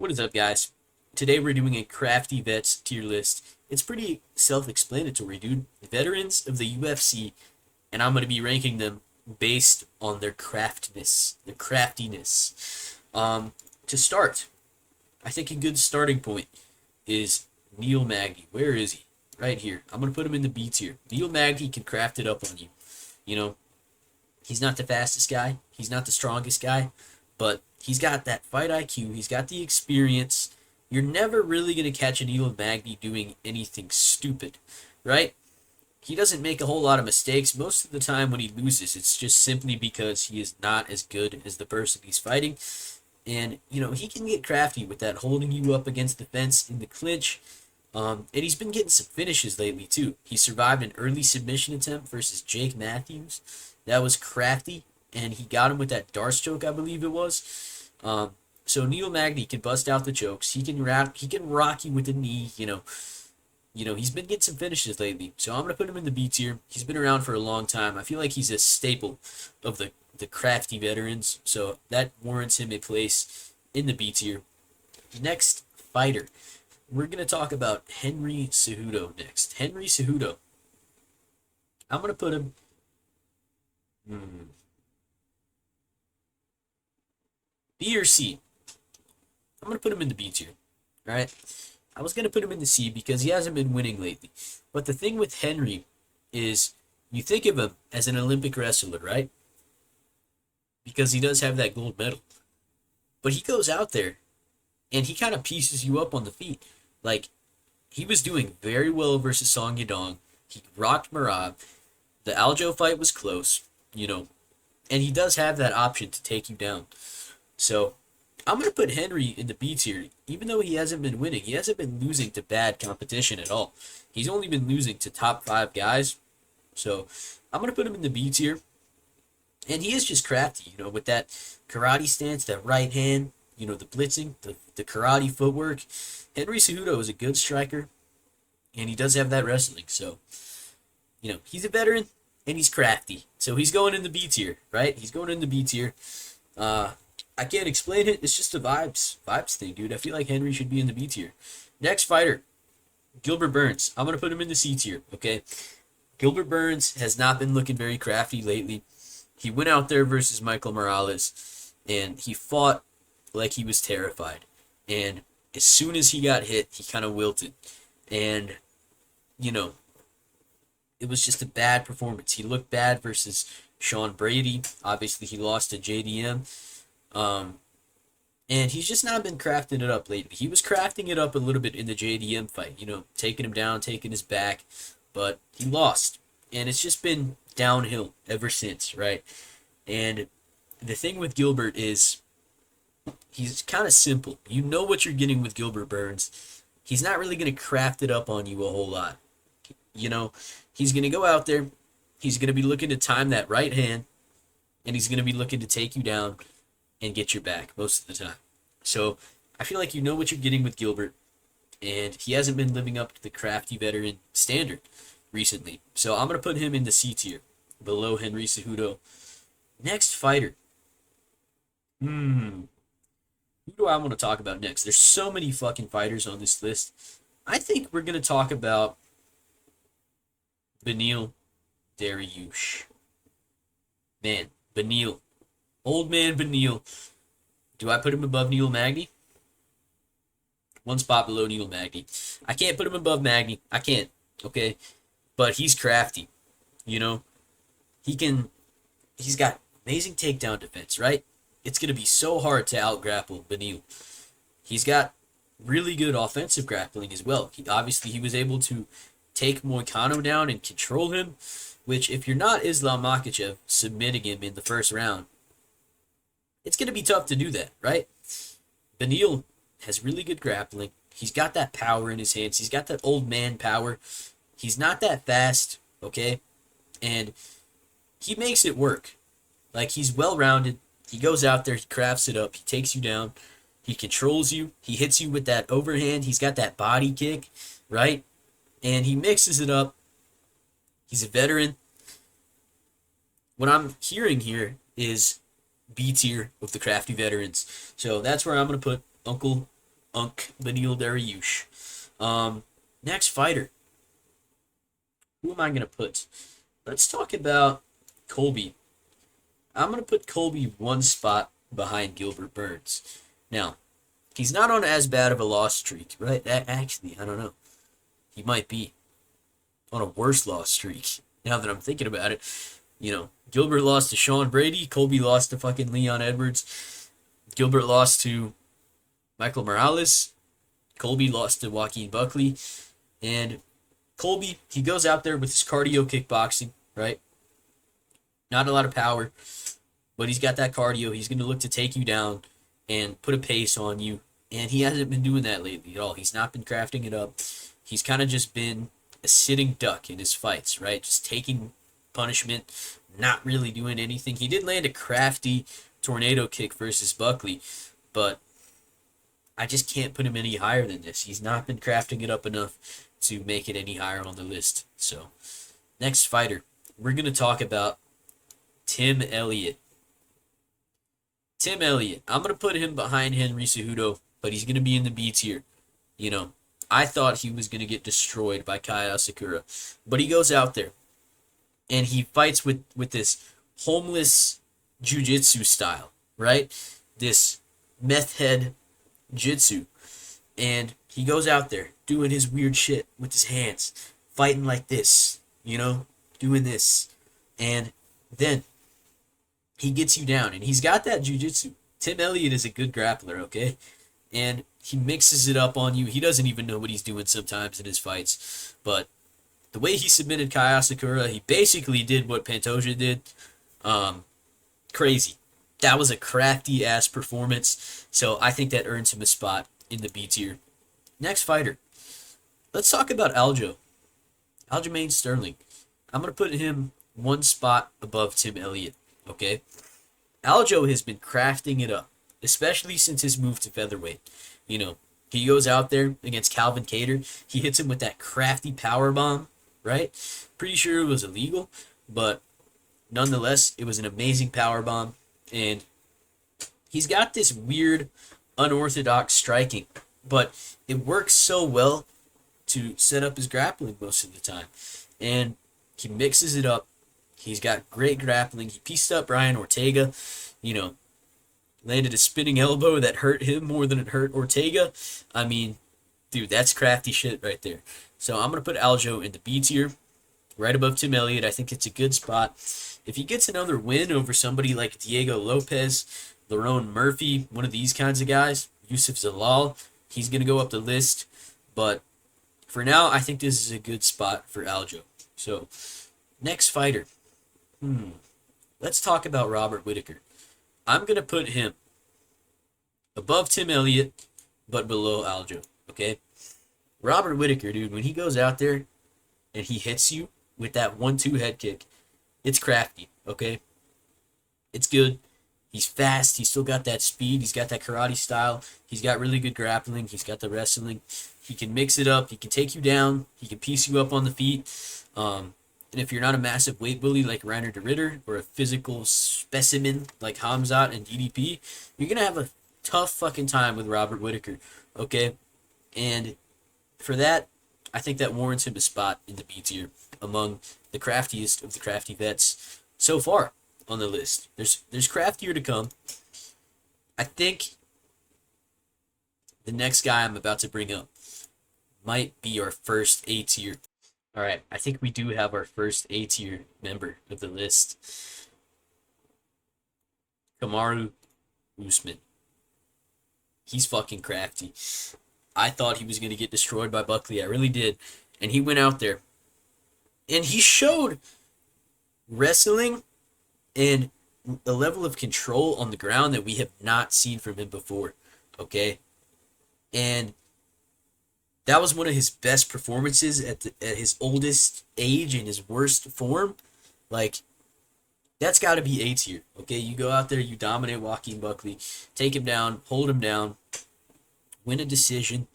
What is up, guys? Today we're doing a Crafty Vets tier list. It's pretty self-explanatory, dude. Veterans of the UFC, and I'm going to be ranking them based on their craftiness. To start, I think a good starting point is Neil Magny. Where is he? Right here. I'm going to put him in the B tier. Neil Magny can craft it up on you. You know, he's not the fastest guy. He's not the strongest guy, but he's got that fight IQ. He's got the experience. You're never really going to catch a Neil Magny doing anything stupid, right? He doesn't make a whole lot of mistakes. Most of the time when he loses, it's just simply because he is not as good as the person he's fighting. And, he can get crafty with that, holding you up against the fence in the clinch. And he's been getting some finishes lately, too. He survived an early submission attempt versus Jake Matthews. That was crafty, and he got him with that Darce choke, I believe it was. So Neil Magny can bust out the chokes. He can rock you with the knee. He's been getting some finishes lately. So I'm gonna put him in the B tier. He's been around for a long time. I feel like he's a staple of the crafty veterans. So that warrants him a place in the B tier. Next fighter, we're gonna talk about Henry Cejudo next. Henry Cejudo. I'm gonna put him. B or C? I'm going to put him in the B tier. All right? I was going to put him in the C because he hasn't been winning lately. But the thing with Henry is you think of him as an Olympic wrestler, right? Because he does have that gold medal. But he goes out there and he kind of pieces you up on the feet. Like, he was doing very well versus Song Yadong. He rocked Marab. The Aljo fight was close, and he does have that option to take you down. So I'm going to put Henry in the B tier. Even though he hasn't been winning, he hasn't been losing to bad competition at all. He's only been losing to top 5 guys. So I'm going to put him in the B tier. And he is just crafty, with that karate stance, that right hand, the blitzing, the karate footwork. Henry Cejudo is a good striker, and he does have that wrestling. So, he's a veteran, and he's crafty. So he's going in the B tier, right? He's going in the B tier. I can't explain it. It's just a vibes thing, dude. I feel like Henry should be in the B tier. Next fighter, Gilbert Burns. I'm going to put him in the C tier, okay? Gilbert Burns has not been looking very crafty lately. He went out there versus Michael Morales, and he fought like he was terrified. And as soon as he got hit, he kind of wilted. And, it was just a bad performance. He looked bad versus Sean Brady. Obviously, he lost to JDM. And he's just not been crafting it up lately. He was crafting it up a little bit in the JDM fight, taking him down, taking his back, but he lost. And it's just been downhill ever since, right? And the thing with Gilbert is he's kind of simple. You know what you're getting with Gilbert Burns. He's not really going to craft it up on you a whole lot. He's going to go out there. He's going to be looking to time that right hand, and he's going to be looking to take you down and get your back most of the time. So I feel like you know what you're getting with Gilbert, and he hasn't been living up to the crafty veteran standard recently. So I'm going to put him in the C tier, below Henry Cejudo. Next fighter. Who do I want to talk about next? There's so many fucking fighters on this list. I think we're going to talk about Beneil Dariush. Man, Beneil. Old man Beneil. Do I put him above Neil Magny? One spot below Neil Magny. I can't put him above Magny. I can't. Okay? But he's crafty. He's got amazing takedown defense, right? It's going to be so hard to out-grapple Beneil. He's got really good offensive grappling as well. He was able to take Moicano down and control him, which if you're not Islam Makhachev submitting him in the first round, it's going to be tough to do that, right? Beneil has really good grappling. He's got that power in his hands. He's got that old man power. He's not that fast, okay? And he makes it work. Like, he's well-rounded. He goes out there, he crafts it up, he takes you down, he controls you, he hits you with that overhand, he's got that body kick, right? And he mixes it up. He's a veteran. What I'm hearing here is B tier of the crafty veterans. So that's where I'm going to put Uncle Unk Beneil Dariush. Next fighter. Who am I going to put? Let's talk about Colby. I'm going to put Colby one spot behind Gilbert Burns. Now, he's not on as bad of a loss streak, right? Actually, I don't know. He might be on a worse loss streak. Now that I'm thinking about it, Gilbert lost to Sean Brady. Colby lost to fucking Leon Edwards. Gilbert lost to Michael Morales. Colby lost to Joaquin Buckley. And Colby, he goes out there with his cardio kickboxing, right? Not a lot of power, but he's got that cardio. He's going to look to take you down and put a pace on you. And he hasn't been doing that lately at all. He's not been crafting it up. He's kind of just been a sitting duck in his fights, right? Just taking punishment, not really doing anything. He did land a crafty tornado kick versus Buckley, but I just can't put him any higher than this. He's not been crafting it up enough to make it any higher on the list. So, next fighter, we're going to talk about Tim Elliott. Tim Elliott, I'm going to put him behind Henry Cejudo, but he's going to be in the B tier. I thought he was going to get destroyed by Kai Asakura, but he goes out there and he fights with this homeless jiu-jitsu style, right? This meth head jitsu. And he goes out there doing his weird shit with his hands, fighting like this, doing this. And then he gets you down, and he's got that jiu-jitsu. Tim Elliott is a good grappler, okay? And he mixes it up on you. He doesn't even know what he's doing sometimes in his fights. But the way he submitted Kai Asakura, he basically did what Pantoja did. Crazy. That was a crafty-ass performance. So I think that earns him a spot in the B tier. Next fighter. Let's talk about Aljo. Aljamain Sterling. I'm going to put him one spot above Tim Elliott, okay? Aljo has been crafting it up, especially since his move to featherweight. He goes out there against Calvin Kattar. He hits him with that crafty power bomb, right? Pretty sure it was illegal, but nonetheless, it was an amazing power bomb. And he's got this weird, unorthodox striking, but it works so well to set up his grappling most of the time. And he mixes it up. He's got great grappling. He pieced up Brian Ortega, landed a spinning elbow that hurt him more than it hurt Ortega. I mean, dude, that's crafty shit right there. So I'm going to put Aljo in the B tier, right above Tim Elliott. I think it's a good spot. If he gets another win over somebody like Diego Lopez, Lerone Murphy, one of these kinds of guys, Yusuf Zalal, he's going to go up the list. But for now, I think this is a good spot for Aljo. So, next fighter. Let's talk about Robert Whittaker. I'm going to put him above Tim Elliott, but below Aljo, okay? Robert Whittaker, dude, when he goes out there and he hits you with that 1-2 head kick, it's crafty, okay? It's good. He's fast. He's still got that speed. He's got that karate style. He's got really good grappling. He's got the wrestling. He can mix it up. He can take you down. He can piece you up on the feet. And if you're not a massive weight bully like Reiner de Ritter or a physical specimen like Hamzat and DDP, you're going to have a tough fucking time with Robert Whittaker, okay? And for that, I think that warrants him a spot in the B tier among the craftiest of the crafty vets so far on the list. There's craftier to come. I think the next guy I'm about to bring up might be our first A tier. All right, I think we do have our first A tier member of the list. Kamaru Usman. He's fucking crafty. I thought he was going to get destroyed by Buckley. I really did. And he went out there. And he showed wrestling and a level of control on the ground that we have not seen from him before. Okay? And that was one of his best performances at his oldest age in his worst form. Like, that's got to be A tier. Okay? You go out there, you dominate Joaquin Buckley, take him down, hold him down, win a decision,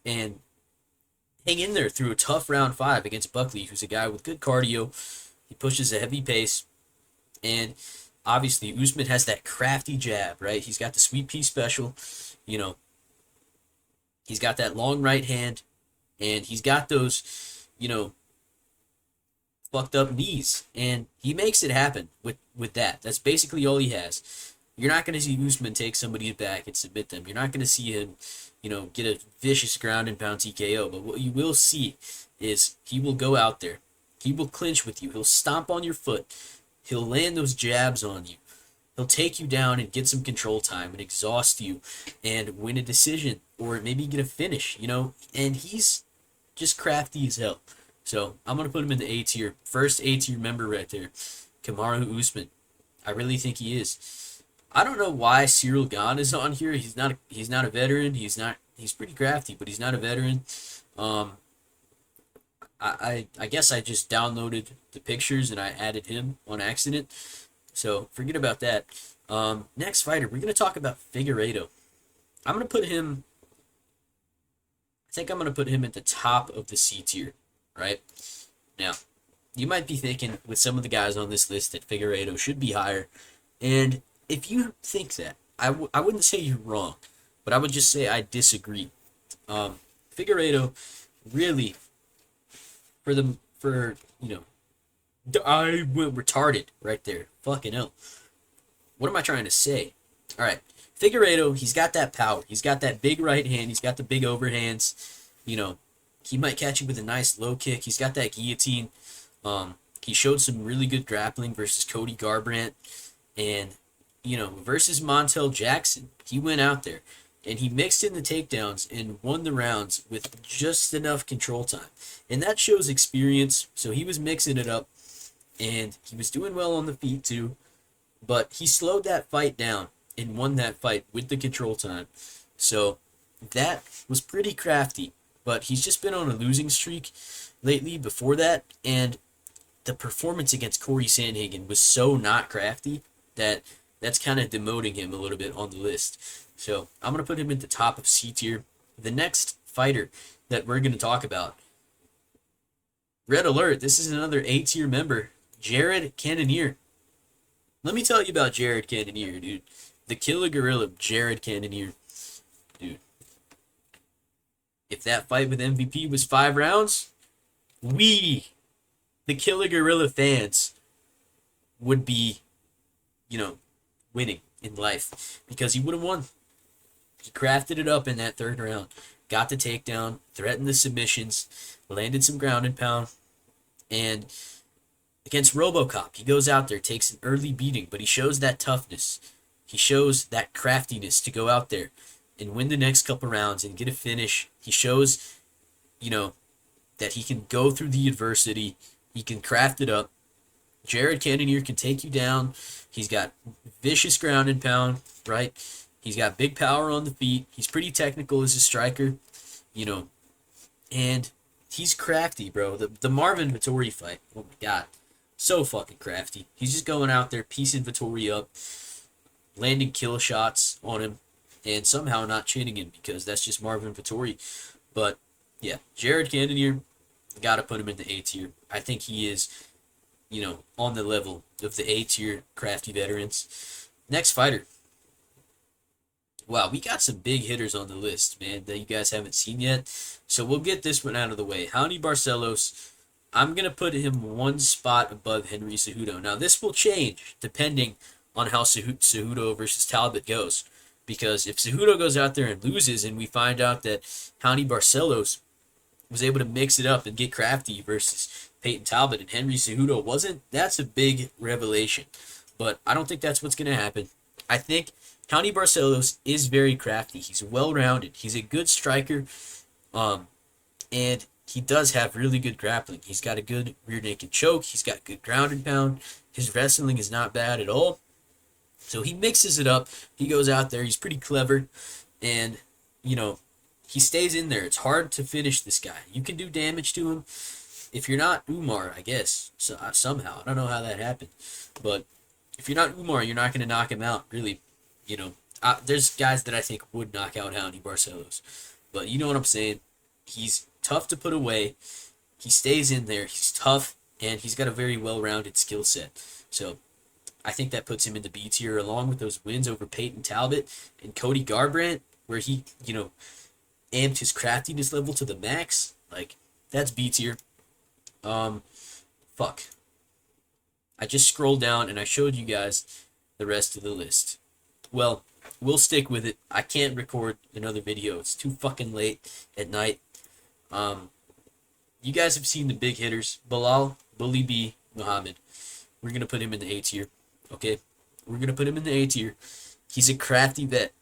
and hang in there through a tough round 5 against Buckley, who's a guy with good cardio. He pushes a heavy pace. And obviously, Usman has that crafty jab, right? He's got the sweet pea special. He's got that long right hand, and he's got those, fucked up knees, and he makes it happen with that. That's basically all he has. You're not going to see Usman take somebody's back and submit them. You're not going to see him, get a vicious ground and pound TKO. But what you will see is he will go out there. He will clinch with you. He'll stomp on your foot. He'll land those jabs on you. He'll take you down and get some control time and exhaust you and win a decision or maybe get a finish, And he's just crafty as hell. So I'm going to put him in the A tier. First A tier member right there. Kamaru Usman. I really think he is. I don't know why Cyril Gane is on here. He's not a veteran. He's pretty crafty, but he's not a veteran. I guess I just downloaded the pictures and I added him on accident. So forget about that. Next fighter, we're going to talk about Figueiredo. I think I'm going to put him at the top of the C tier, right? Now, you might be thinking with some of the guys on this list that Figueiredo should be higher. And if you think that, I wouldn't say you're wrong, but I would just say I disagree. Figueiredo really, I went retarded right there. Fucking hell. What am I trying to say? All right. Figueiredo, he's got that power. He's got that big right hand. He's got the big overhands. He might catch you with a nice low kick. He's got that guillotine. He showed some really good grappling versus Cody Garbrandt. And, versus Montel Jackson, he went out there and he mixed in the takedowns and won the rounds with just enough control time. And that shows experience. So he was mixing it up and he was doing well on the feet too. But he slowed that fight down and won that fight with the control time. So that was pretty crafty. But he's just been on a losing streak lately before that. And the performance against Corey Sandhagen was so not crafty that that's kind of demoting him a little bit on the list. So I'm going to put him at the top of C tier. The next fighter that we're going to talk about, red alert, this is another A tier member, Jared Cannonier. Let me tell you about Jared Cannonier, dude. The killer gorilla, Jared Cannonier. Dude. If that fight with MVP was 5 rounds, we, the killer gorilla fans, would be, winning in life. Because he would have won. He crafted it up in that 3rd round. Got the takedown, threatened the submissions, landed some ground and pound. And against RoboCop, he goes out there, takes an early beating, but he shows that toughness. He shows that craftiness to go out there and win the next couple rounds and get a finish. He shows, that he can go through the adversity. He can craft it up. Jared Cannonier can take you down. He's got vicious ground and pound, right? He's got big power on the feet. He's pretty technical as a striker, and he's crafty, bro. The Marvin Vettori fight, oh my God, so fucking crafty. He's just going out there, piecing Vettori up, landing kill shots on him, and somehow not chinning him because that's just Marvin Vettori. But, yeah, Jared Cannonier, got to put him in the A tier. I think he is, on the level of the A tier crafty veterans. Next fighter. Wow, we got some big hitters on the list, man, that you guys haven't seen yet. So we'll get this one out of the way. Raoni Barcelos, I'm going to put him one spot above Henry Cejudo. Now, this will change depending on how Cejudo versus Talbot goes. Because if Cejudo goes out there and loses and we find out that Raoni Barcelos was able to mix it up and get crafty versus Peyton Talbot and Henry Cejudo wasn't, that's a big revelation. But I don't think that's what's going to happen. I think Raoni Barcelos is very crafty. He's well-rounded. He's a good striker. And he does have really good grappling. He's got a good rear naked choke. He's got good ground and pound. His wrestling is not bad at all. So he mixes it up. He goes out there. He's pretty clever. And, he stays in there. It's hard to finish this guy. You can do damage to him if you're not Umar, I guess. So, somehow. I don't know how that happened. But if you're not Umar, you're not going to knock him out, really. There's guys that I think would knock out Raoni Barcelos. But you know what I'm saying? He's tough to put away. He stays in there. He's tough. And he's got a very well-rounded skill set. So I think that puts him in the B tier along with those wins over Peyton Talbot and Cody Garbrandt, where he, amped his craftiness level to the max, like, that's B tier. Um, fuck. I just scrolled down and I showed you guys the rest of the list. Well, we'll stick with it. I can't record another video. It's too fucking late at night. Um, you guys have seen the big hitters. Bilal, Bully B, Muhammad. We're going to put him in the A tier. Okay? We're going to put him in the A tier. He's a crafty vet.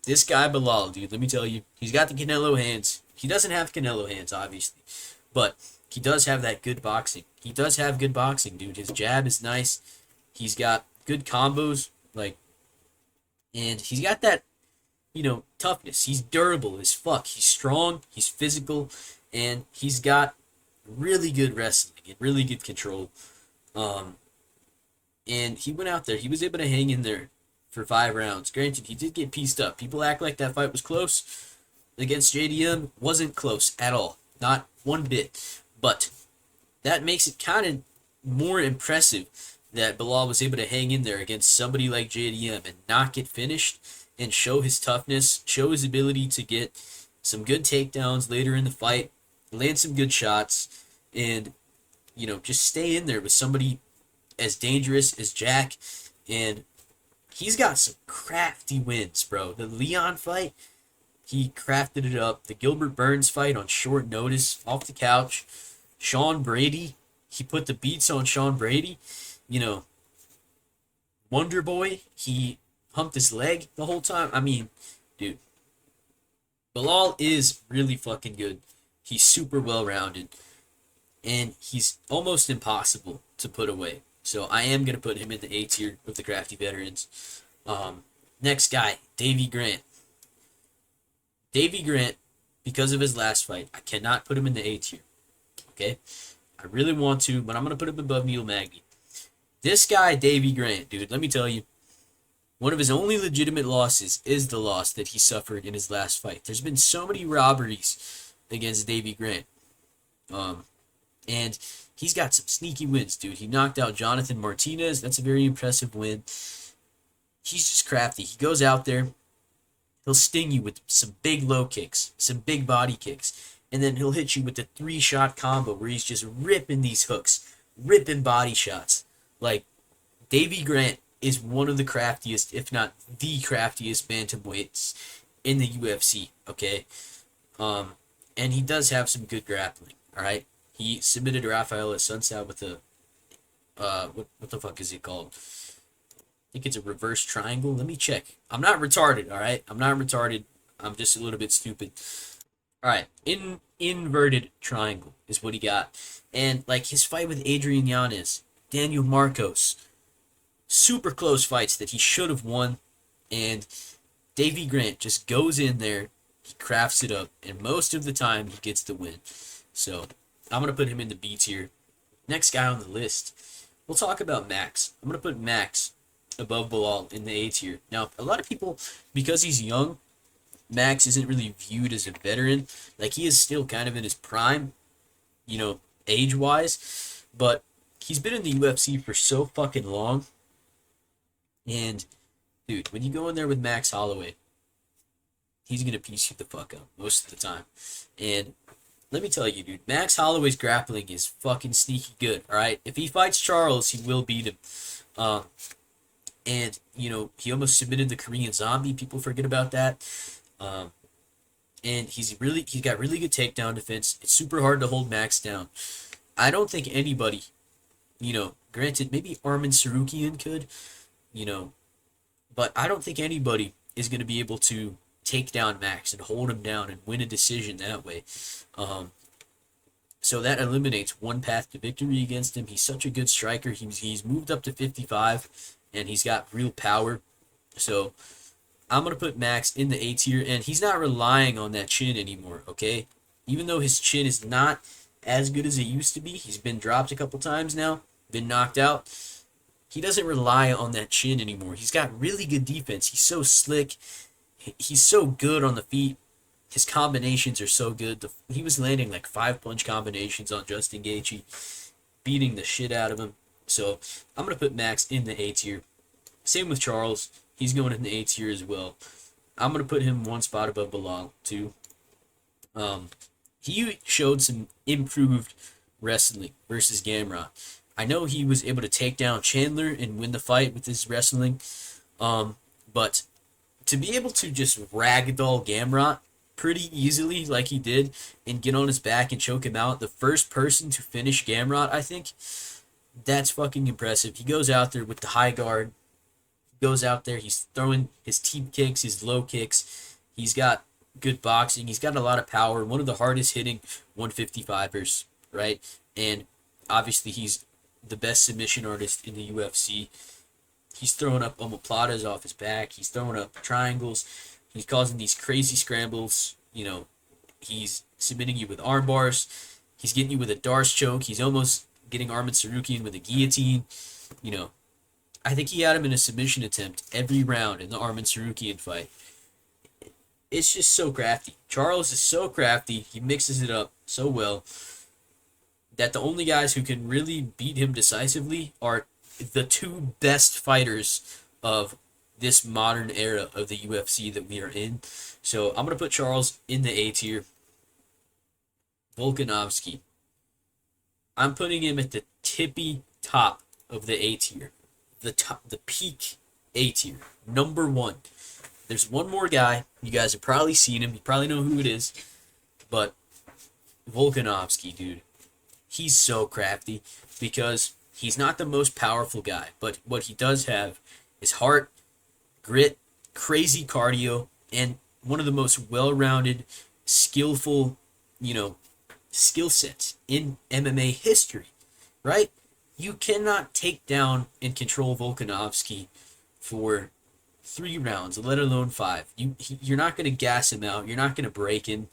This guy, Bilal, dude, let me tell you, he's got the Canelo hands. He doesn't have Canelo hands, obviously. But he does have that good boxing. He does have good boxing, dude. His jab is nice. He's got good combos, like, and he's got that, toughness. He's durable as fuck. He's strong. He's physical, and he's got really good wrestling and really good control. And he went out there. He was able to hang in there for 5 rounds. Granted, he did get pieced up. People act like that fight was close against JDM. Wasn't close at all. Not one bit. But that makes it kind of more impressive that Bilal was able to hang in there against somebody like JDM and not get finished and show his toughness, show his ability to get some good takedowns later in the fight, land some good shots, and, just stay in there with somebody as dangerous as Jack. And he's got some crafty wins, bro. The Leon fight, he crafted it up. The Gilbert Burns fight on short notice, off the couch. Sean Brady, he put the beats on Sean Brady. Wonder Boy, he humped his leg the whole time. I mean, dude, Bilal is really fucking good. He's super well-rounded. And he's almost impossible to put away. So I am going to put him in the A tier with the crafty veterans. Next guy, Davy Grant. Davy Grant, because of his last fight, I cannot put him in the A tier. Okay? I really want to, but I'm going to put him above Neil Magny. This guy, Davy Grant, dude, let me tell you, one of his only legitimate losses is the loss that he suffered in his last fight. There's been so many robberies against Davy Grant. And he's got some sneaky wins, dude. He knocked out Jonathan Martinez. That's a very impressive win. He's just crafty. He goes out there. He'll sting you with some big low kicks, some big body kicks. And then he'll hit you with the 3-shot combo where he's just ripping these hooks, ripping body shots. Like, Davy Grant is one of the craftiest, if not the craftiest bantamweights in the UFC, okay? And he does have some good grappling, all right? He submitted Rafael Assunção with a, what the fuck is it called? I think it's a reverse triangle. Let me check. I'm not retarded, all right? I'm not retarded. I'm just a little bit stupid. All right, inverted triangle is what he got. And, like, his fight with Adrian Yanez, Daniel Marcos, super close fights that he should have won. And Davy Grant just goes in there, he crafts it up, and most of the time he gets the win. So I'm going to put him in the B tier. Next guy on the list, we'll talk about Max. I'm going to put Max above Bilal in the A tier. Now, a lot of people, because he's young, Max isn't really viewed as a veteran. Like, he is still kind of in his prime, age-wise. But he's been in the UFC for so fucking long. And, dude, when you go in there with Max Holloway, he's going to piece you the fuck up most of the time. And let me tell you, dude, Max Holloway's grappling is fucking sneaky good, alright? If he fights Charles, he will beat him. And, he almost submitted the Korean Zombie. People forget about that. And he's got really good takedown defense. It's super hard to hold Max down. I don't think anybody, granted, maybe Arman Sarukian could, but I don't think anybody is going to be able to take down Max and hold him down and win a decision that way. So that eliminates one path to victory against him. He's such a good striker. He's moved up to 55, and he's got real power. So I'm going to put Max in the A tier, and he's not relying on that chin anymore, okay? Even though his chin is not as good as it used to be, he's been dropped a couple times now, been knocked out. He doesn't rely on that chin anymore. He's got really good defense. He's so slick. He's so good on the feet. His combinations are so good. He was landing like 5-punch combinations on Justin Gaethje, beating the shit out of him. So I'm going to put Max in the A tier. Same with Charles. He's going in the A tier as well. I'm going to put him one spot above Bilal, too. He showed some improved wrestling versus Gamrot. I know he was able to take down Chandler and win the fight with his wrestling, but to be able to just ragdoll Gamrot pretty easily like he did and get on his back and choke him out, the first person to finish Gamrot, I think, that's fucking impressive. He goes out there with the high guard, goes out there, he's throwing his teep kicks, his low kicks, he's got good boxing, he's got a lot of power, one of the hardest hitting 155ers, right? And obviously he's the best submission artist in the UFC. He's throwing up omoplatas off his back. He's throwing up triangles. He's causing these crazy scrambles. You know, he's submitting you with arm bars. He's getting you with a Darce choke. He's almost getting Arman Tsarukyan with a guillotine. You know, I think he had him in a submission attempt every round in the Arman Tsarukyan fight. It's just so crafty. Charles is so crafty. He mixes it up so well that the only guys who can really beat him decisively are the two best fighters of this modern era of the UFC that we are in. So I'm going to put Charles in the A tier. Volkanovski, I'm putting him at the tippy top of the A tier. The peak A tier. Number one. There's one more guy. You guys have probably seen him. You probably know who it is. But Volkanovski, dude. He's so crafty because he's not the most powerful guy, but what he does have is heart, grit, crazy cardio, and one of the most well-rounded, skillful, skill sets in MMA history, right? You cannot take down and control Volkanovski for 3 rounds, let alone 5. You're not going to gas him out. You're not going to break him.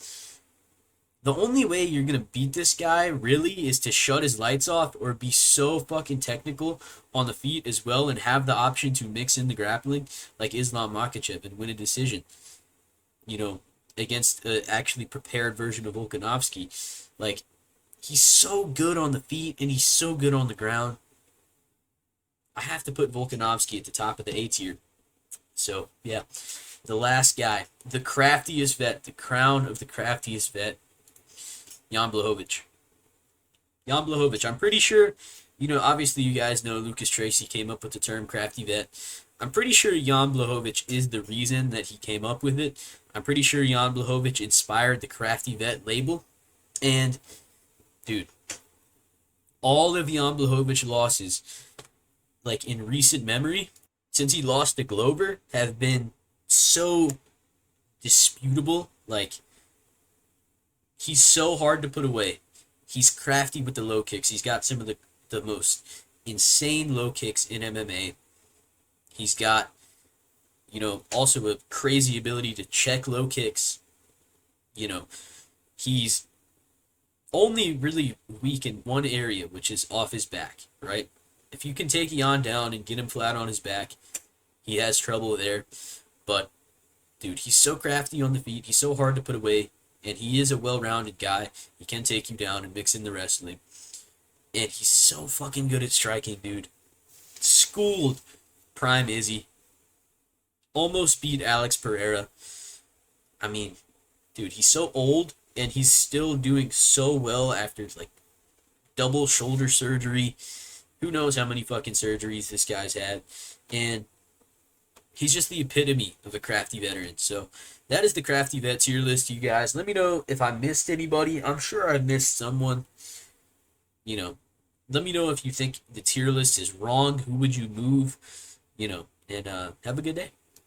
The only way you're going to beat this guy, really, is to shut his lights off or be so fucking technical on the feet as well and have the option to mix in the grappling like Islam Makhachev and win a decision, against an actually prepared version of Volkanovski. Like, he's so good on the feet and he's so good on the ground. I have to put Volkanovski at the top of the A tier. So, yeah, the last guy, the craftiest vet, the crown of the craftiest vet, Jan Blachowicz. Jan Blachowicz. I'm pretty sure, obviously you guys know Lucas Tracy came up with the term crafty vet. I'm pretty sure Jan Blachowicz is the reason that he came up with it. I'm pretty sure Jan Blachowicz inspired the crafty vet label. And, dude, all of Jan Blachowicz losses, like in recent memory, since he lost to Glover, have been so disputable. Like, he's so hard to put away. He's crafty with the low kicks. He's got some of the most insane low kicks in MMA. He's got, also a crazy ability to check low kicks. He's only really weak in one area, which is off his back, right? If you can take Jan down and get him flat on his back, he has trouble there. But, dude, he's so crafty on the feet. He's so hard to put away. And he is a well-rounded guy. He can take you down and mix in the wrestling. And he's so fucking good at striking, dude. Schooled Prime Izzy. Almost beat Alex Pereira. I mean, dude, he's so old, and he's still doing so well after, double shoulder surgery. Who knows how many fucking surgeries this guy's had. And he's just the epitome of a crafty veteran. So that is the crafty vet tier list, you guys. Let me know if I missed anybody. I'm sure I missed someone. Let me know if you think the tier list is wrong. Who would you move? And have a good day.